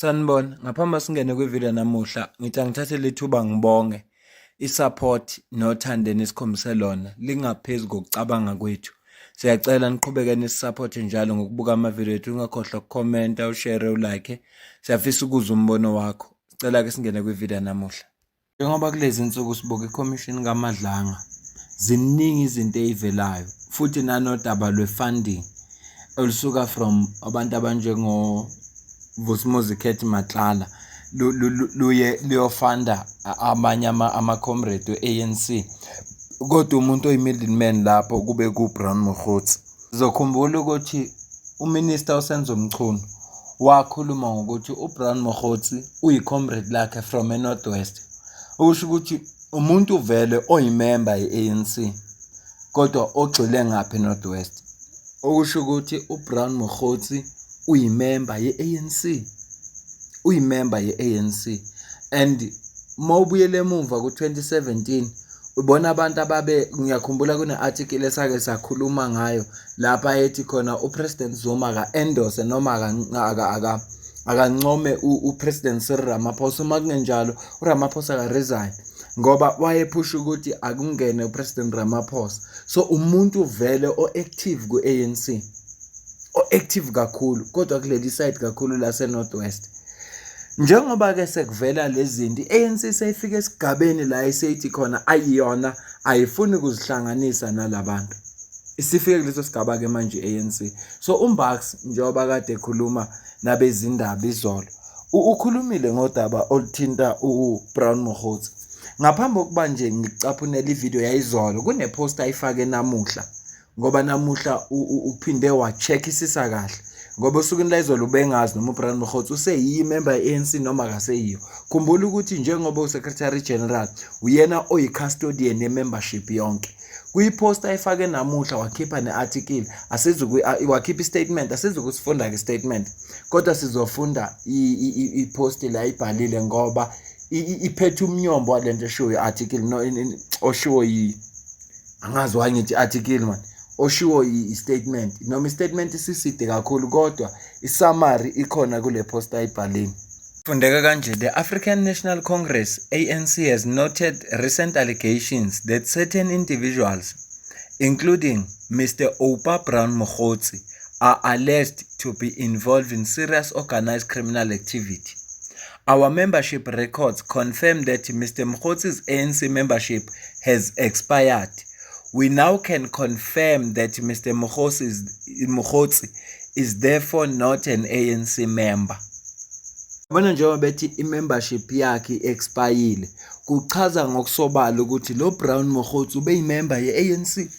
Sanibona, ngaphambi singene kwivideo namuhla, ngithi angithathe lethuba ngibonge i-support nothando enikhombise lona lingaphezu kokucabanga kwethu. Siyacela niqhubeke nisiphote njalo ngokubuka amavidiyo ethu, ungakhohlwa ukukhomenta, ushare, ulike. Siyafisa ukuzwa umbono wakho. Sicela ke singene kwivideo namuhla. Njengoba kulezi insuku sibuka ikhomishini kaMadlanga, ziningi izinto ezivelayo futhi nanodaba lwe-funding olusuka from abantu abanjengo Vusumuzi Khethi Matlala luye luyofanda amanye ama-comrade we-ANC, kodwa umuntu oyi-middleman lapho kube ku-Brown Mokgotsi. Sizokhumbula ukuthi uminister uSenzo Mchunu wakhuluma ngokuthi uBrown Mokgotsi uyi-comrade lakhe from e-North West, okusho ukuthi umuntu vele oyimember ye-ANC kodwa ogxile ngapha e-North West, okusho ukuthi uBrown Mokgotsi uyimember ye-ANC, uyimember ye-ANC. And mawubuyele emuva ku-2017 ubona abantu ngiyakhumbula kune-article esake sakhuluma ngayo lapha ethi khona uPresident Zuma ka-endorse noma akancome uPresident Cyril Ramaphosa. Uma kungenjalo uRamaphosa ka-resign ngoba wayephusha ukuthi akungene uPresident Ramaphosa. So umuntu vele o-active ku-ANC, o-active kakhulu kodwa kuleli side kakhulu lase-North West. Njengoba-ke sekuvela lezi zinto, i-ANC seyifike esigabeni la eseyithi khona ayiyona ayifuni ukuzihlanganisa nalabantu. Isifike kuleso sigaba-ke manje i-ANC. So uMbax njengoba kade ekhuluma nabezindaba izolo, ukhulumile ngodaba oluthinta uBrown Mokgotsi. Ngaphambi kokuba nje ngicaphunele ivideo yayizolo, kunepost ayifake namuhla, ngoba namuhla uphinde wa-checkisisa kahle ngoba osukwini la izolo ubengazi noma uBrown Mokgotsi useyimember ye-ANC noma akaseyiyo. Khumbula ukuthi njengoba uSecretary General uyena oyi-custodian ye-membership yonke. Kuyipost ayifake namuhla wakhipha ne-article, wakhipha i-statement, asizukusifunda ke-statement kodwa sizofunda i-post la ayibhalile ngoba iphethe umnyombo walento eshiwo i-article oshiwo angazi why ngithi article man, oshiwo i-statement noma i-statement isiside kakhulu kodwa i-summary ikhona kule post ayibhalile. Fundeka kanje: The African National Congress, ANC, has noted recent allegations that certain individuals, including Mr. Oupa Brown Mokgotsi, are alleged to be involved in serious organized criminal activity. Our membership records confirm that Mr. Mokgotsi's ANC membership has expired. We now can confirm that Mr. Mokgotsi is therefore not an ANC member. Bona njengoba bethi i-membership yakhe expire, kuchaza ngokusobala ukuthi lo Brown Mokgotsi ubeyimember ye-ANC.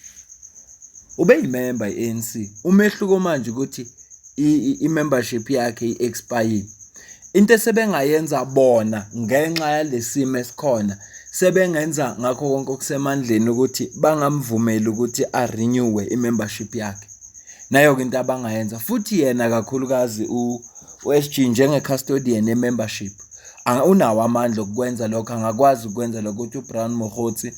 Ubeyimember ye-ANC. Umehluko manje ukuthi i-membership yakhe i-expire. Into esebengayenza bona ngenxa yalesimo esikhona, sebengenza ngakho konke okusemandleni ukuthi bangamvumeli ukuthi a-renew i-membership yakhe. Nayo-ke into abangayenza futhi yena kakhulukazi u-SG njenge-custodian ye-membership unawo amandla okukwenza lokho, angakwazi ukwenza lokho ukuthi uBrown Mokgotsi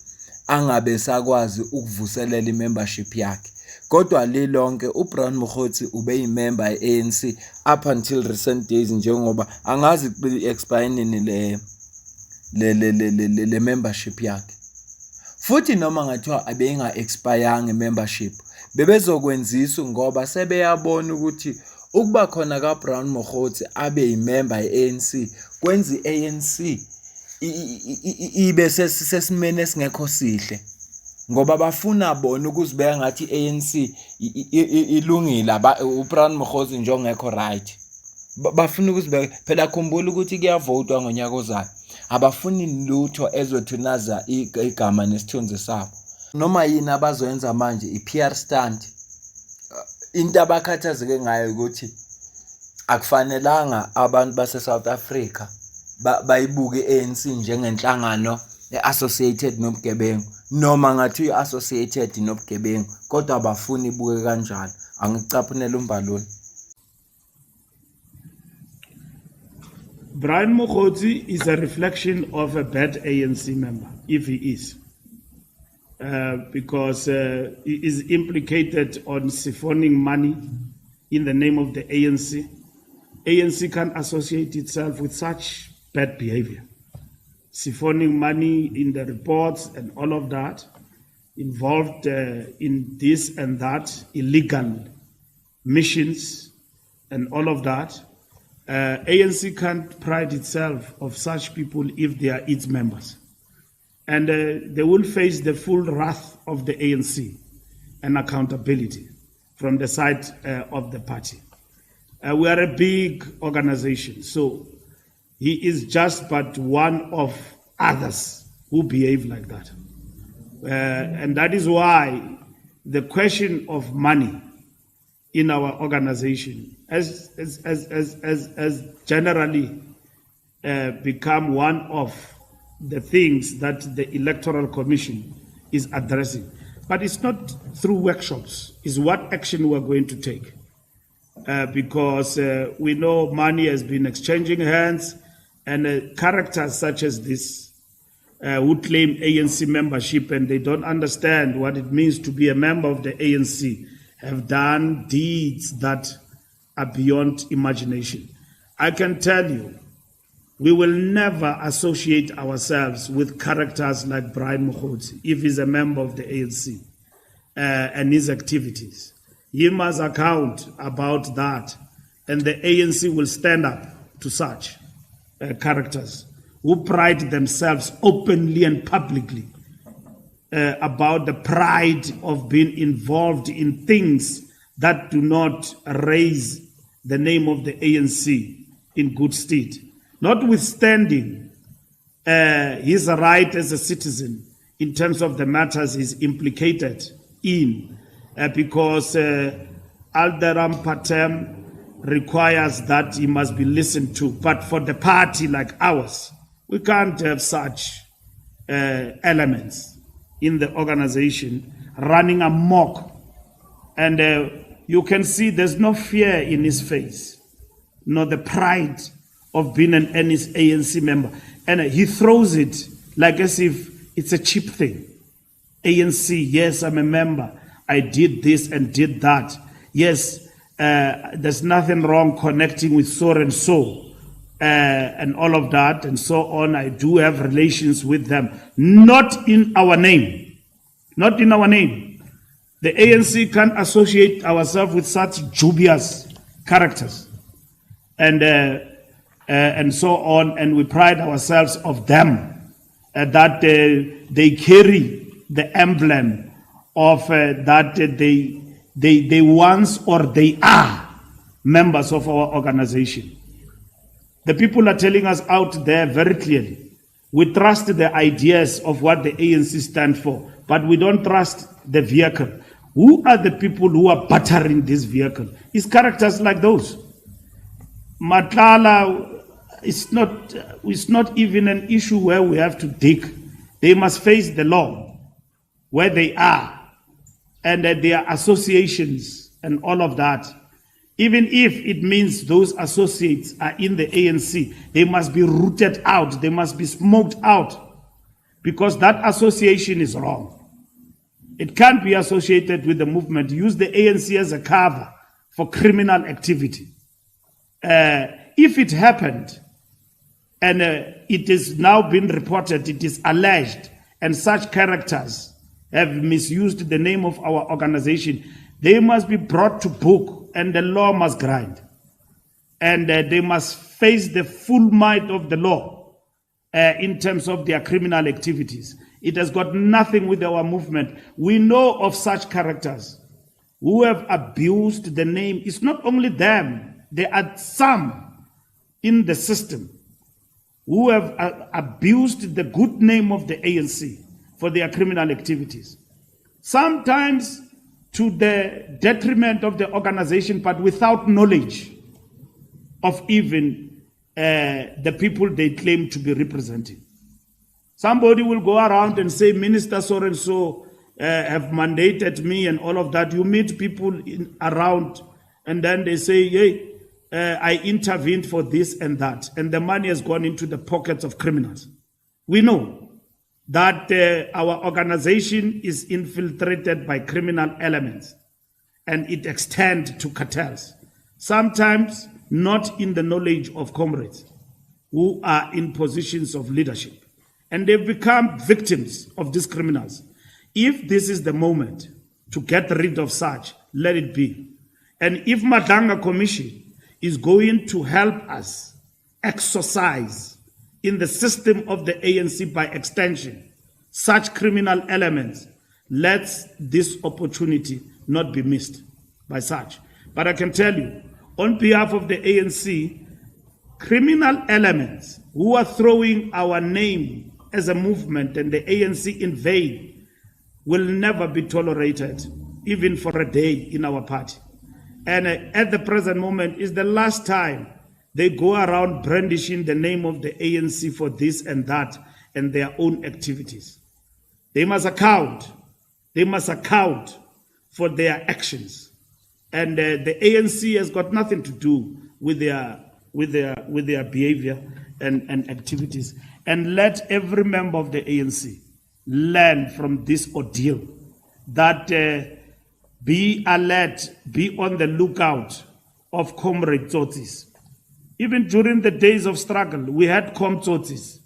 angabe sakwazi ukuvuselela i-membership yakhe. Kodwa lilonke uBrown Mokgotsi ubeyimember ye-ANC up until recent days, njengoba angazi expire nini le membership yakhe. Futhi noma ngathiwa abeyinga expire membership, bebezokwenzisa ngoba sebeyabona ukuthi ukuba khona kaBrown Mokgotsi abe yimember ye-ANC kwenza i-ANC ibe sesimene esingekho sihle, ngoba bafuna bona ukuzibeka ngathi i-ANC ilungile, uBrown Mokgotsi nje ongekho right. Bafuna ukuzibeka phela, khumbula ukuthi kuyavotwa ngonyaka ozayo. Abafuni lutho ezothunaza igama nesithunzi sabo. Noma yini abazoyenza manje i-PR stunt. Into abakhathazeke ngayo ukuthi akufanelanga abantu base-South Africa bayibuke i-ANC njengenhlangano associated nobugebengu, noma ngathi uyi-associated nobugebengu kodwa abafuni ibuke kanjalo. Angicaphunela umbaluli. Brown Mokgotsi is a reflection of a bad ANC member, if he is, because he is implicated on siphoning money in the name of the ANC ANC can't associate itself with such bad behavior. Siphoning money in the reports and all of that, involved in this and that, illegal missions and all of that. ANC can't pride itself of such people if they are its members. And they will face the full wrath of the ANC and accountability from the side of the party. We are a big organization, so he is just but one of others who behave like that. And that is why the question of money in our organization has generally become one of the things that the Electoral Commission is addressing. But it's not through workshops, it's what action we're going to take. Because we know money has been exchanging hands, and characters such as this who claim ANC membership and they don't understand what it means to be a member of the ANC have done deeds that are beyond imagination. I can tell you, we will never associate ourselves with characters like Brian Mokgotsi if he's a member of the ANC and his activities. He must account about that, and the ANC will stand up to such characters who pride themselves openly and publicly about the pride of being involved in things that do not raise the name of the ANC in good stead. Notwithstanding his right as a citizen in terms of the matters he's implicated in, because Alderam Patem requires that he must be listened to. But for the party like ours, we can't have such elements in the organization running amok. And you can see there's no fear in his face, nor the pride of being an ANC member. And he throws it like as if it's a cheap thing. ANC, yes, I'm a member. I did this and did that. Yes, there's nothing wrong connecting with so and so and all of that and so on. I do have relations with them. Not in our name. Not in our name. The ANC can't associate ourselves with such dubious characters and so on. And we pride ourselves of them that they carry the emblem of that they once or they are members of our organization. The people are telling us out there very clearly, we trust the ideas of what the ANC stand for, but we don't trust the vehicle. Who are the people who are battering this vehicle? It's characters like those. Matlala, it's not even an issue where we have to dig. They must face the law where they are, and their associations and all of that. Even if it means those associates are in the ANC, they must be rooted out, they must be smoked out, because that association is wrong. It can't be associated with the movement. Use the ANC as a cover for criminal activity. If it happened, and it is now been reported, it is alleged, and such characters have misused the name of our organization, they must be brought to book and the law must grind. And they must face the full might of the law in terms of their criminal activities. It has got nothing with our movement. We know of such characters who have abused the name. It's not only them, there are some in the system who have abused the good name of the ANC for their criminal activities. Sometimes to the detriment of the organization, but without knowledge of even the people they claim to be representing. Somebody will go around and say, Minister so-and-so have mandated me and all of that. You meet people around and then they say, hey, I intervened for this and that. And the money has gone into the pockets of criminals. We know that our organization is infiltrated by criminal elements and it extends to cartels. Sometimes not in the knowledge of comrades who are in positions of leadership. And they've become victims of these criminals. If this is the moment to get rid of such, let it be. And if Madanga Commission is going to help us exercise in the system of the ANC by extension such criminal elements, let this opportunity not be missed by such. But I can tell you, on behalf of the ANC, criminal elements who are throwing our name as a movement and the ANC in vain will never be tolerated, even for a day in our party. And at the present moment is the last time they go around brandishing the name of the ANC for this and that and their own activities. They must account. They must account for their actions. And the ANC has got nothing to do with their behavior and activities. And let every member of the ANC learn from this ordeal that be alert, be on the lookout of comrade Tsotsis. Even during the days of struggle, we had Tsotsis.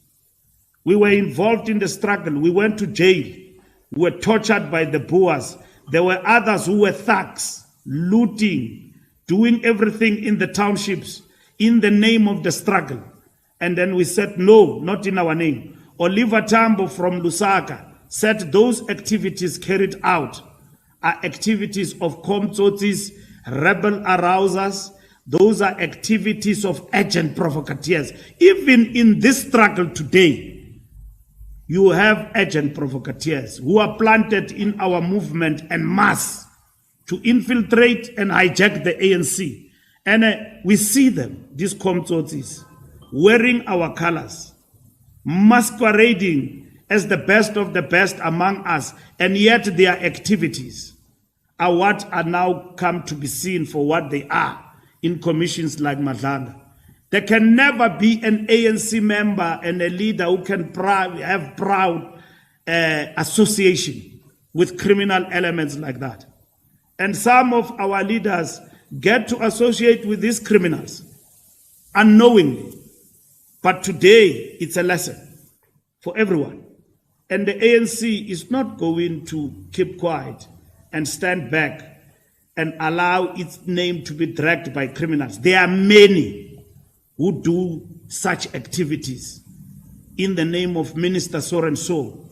We were involved in the struggle. We went to jail. We were tortured by the Boers. There were others who were thugs, looting, doing everything in the townships in the name of the struggle. And then we said, no, not in our name. Oliver Tambo from Lusaka said those activities carried out are activities of Tsotsis, rebel arousers. Those are activities of agent provocateurs. Even in this struggle today, you have agent provocateurs who are planted in our movement en masse to infiltrate and hijack the ANC. And we see them, these Tsotsis, wearing our colors, masquerading as the best of the best among us, and yet their activities are what are now come to be seen for what they are in commissions like Madanga. There can never be an ANC member and a leader who can have proud association with criminal elements like that. And some of our leaders get to associate with these criminals unknowingly. But today, it's a lesson for everyone. And the ANC is not going to keep quiet and stand back and allow its name to be dragged by criminals. There are many who do such activities in the name of Minister so and so,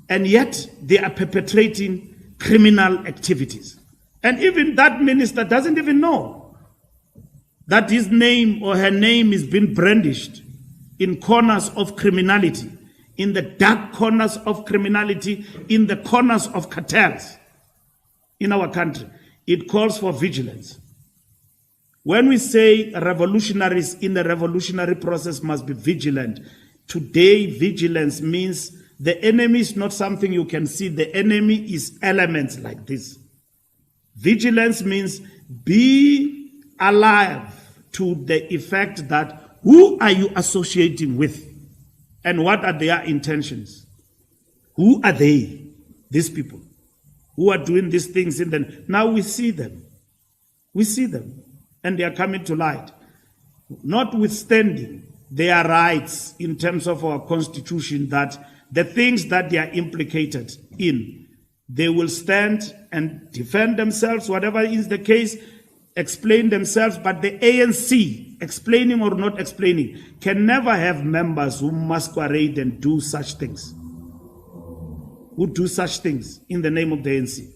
and yet they are perpetrating criminal activities. And even that minister doesn't even know that his name or her name is being brandished in corners of criminality, in the dark corners of criminality, in the corners of cartels in our country. It calls for vigilance. When we say revolutionaries in the revolutionary process must be vigilant, today vigilance means the enemy is not something you can see. The enemy is elements like this. Vigilance means be alive to the effect that who are you associating with and what are their intentions? Who are they, these people who are doing these things in the... Now we see them. We see them. And they are coming to light. Notwithstanding their rights in terms of our constitution, that the things that they are implicated in, they will stand and defend themselves, whatever is the case, explain themselves. But the ANC, explaining or not explaining, can never have members who masquerade and do such things. Who do such things in the name of the ANC.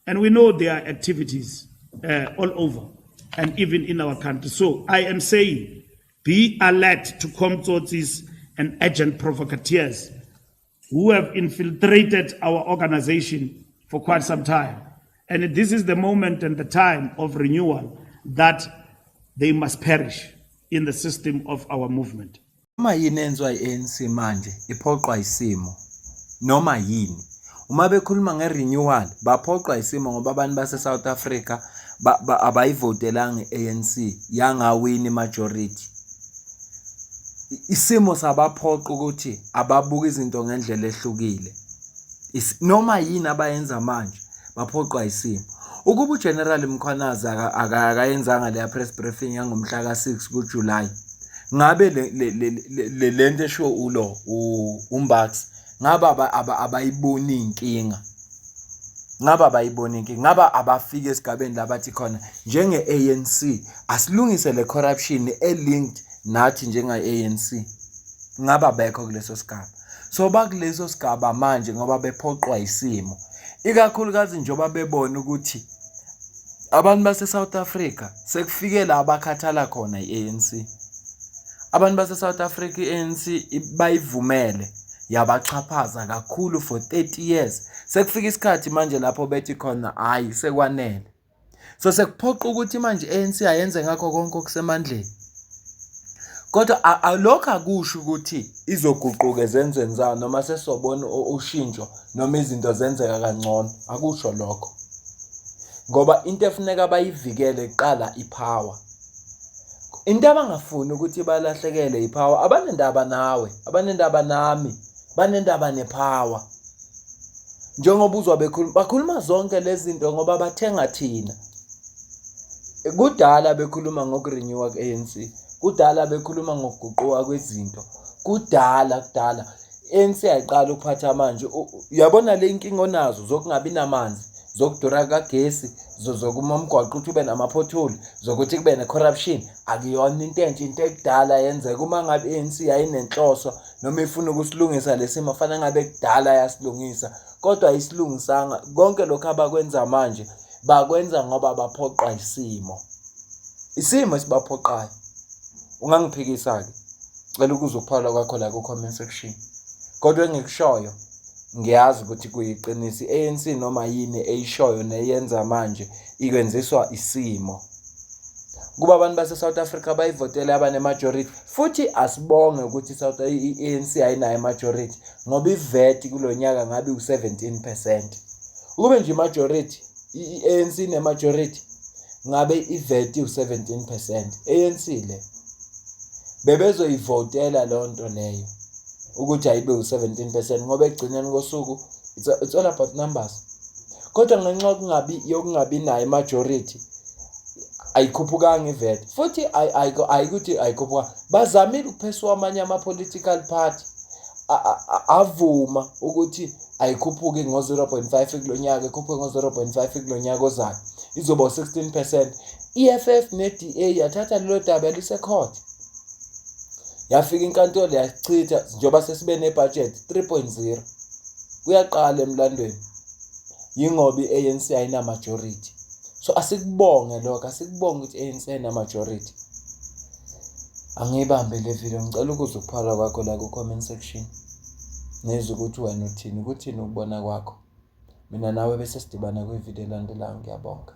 And we know there are activities all over and even in our country. So I am saying, be alert to Tsotsis and agent provocateurs who have infiltrated our organization for quite some time. And this is the moment and the time of renewal that they must perish in the system of our movement. Uma yini enzwa i-ANC manje iphoqwa isimo noma yini. Uma bekhuluma nge-renewal baphoqwa isimo ngoba abantu base-South Africa abayivotelanga i-ANC yangawini majority. Isimo sabaphoqa ukuthi ababuka izinto ngendlela ehlukile. Noma yini abayenza manje baphoqwa isimo. Ukuba uGeneral Mkhwanazi akayenzanga leya press briefing yangomhla ka-6 kuJulayi, ngabe le nto esho uMbax ngaba abayiboni inkinga. Ngaba abafika esigabeni labathi khona njenge-ANC asilungise le corruption elinked nathi njenga-ANC. Ngaba bekho kuleso sigaba. So bakuleso sigaba manje ngoba bephoqwa isimo. Ikakhulukazi njengoba bebona ukuthi abantu base-South Africa sekufike la abakhathala khona i-ANC. Abantu base-South Africa i-ANC bayivumele yabachaphaza kakhulu for 30 years. Sekufika isikhathi manje lapho bethi khona hayi sekwanele. So sekuphoqa ukuthi manje i-ANC ayenze ngakho konke okusemandleni. Kodwa lokho akusho ukuthi izoguquka ezenzweni zayo noma sesobona ushintsho noma izinto zenzeka kangcono. Akusho lokho. Ngoba into efuneka bayivikele kuqala ipower. Into abangafuni ukuthi balahlekele ipower. Abanendaba nawe, abanendaba nami, banendaba nepower. Njengoba uzwa bakhuluma zonke lezi zinto ngoba bathenga thina. Kudala bekhuluma ngokurenewa kwe-ANC. Kudala bekhuluma ngokuguquka kwezinto. Kudala. ANC ayiqala ukuphatha manje. Uyabona le inkinga onazo zokungabi namanzi, zokudura kagesi, zokuma umgwaqo ukuthi ube nama-pothole, zokuthi kube ne-corruption. Akuyona into entsha, into ekudala yenzeka. Uma ngabe i-ANC yayinenhloso noma ifuna ukusilungisa lesimo fanele ngabe kudala yasilungisa. Kodwa ayisilungisanga. Konke lokho abakwenza manje bakwenza ngoba baphoqwa isimo. Isimo esibaphoqayo. Ungangiphikisa-ke. Cela ukuze ukuphala kwakho la ku-comment section. Kodwa engikushoyo ngiyazi ukuthi kuyiqiniso i-ANC noma yini eyishoyo neyenza manje ikwenziswa isimo. Kuba abantu base-South Africa bayivotele abane-majority futhi asibonge ukuthi i-ANC ayinayo i-majority ngoba i-VAT kulo nyaka ngabe u-17%. Ukube nje i-majority i-ANC ne-majority ngabe i-VAT u-17%. ANC le bebezoyivotela leyo nto leyo ukuthi ayibe u-17% ngoba ekugcineni kosuku it's all about numbers. Kodwa ngenxa yokungabi nayo i-majority ayikhuphukanga i-VAT futhi ayikuthi ayikhuphuka. Bazamile ukupheswa amanye ama-political party avuma ukuthi ayikhuphuki ngo-0.5 kulo nyaka, ikhuphuke ngo-0.5 kulo nyaka ozayo, izoba u-16%. EFF ne-DA yathatha lelo daba lisecourt. Yafika inkantolo yachitha njengoba sesibe nebudget 3.0. Kuyaqala emlandweni. Yingoba i-ANC ayina majority. So asikubonge lokho, asikubonge ukuthi i-ANC ayina majority. Angiyibambe le video, ngicela ukuze ukuphala kwakho la ku-comment section. Nezwe ukuthi wena uthini, ukuthini ukubona kwakho. Mina nawe bese sidibana kwi-video elandelayo. Ngiyabonga.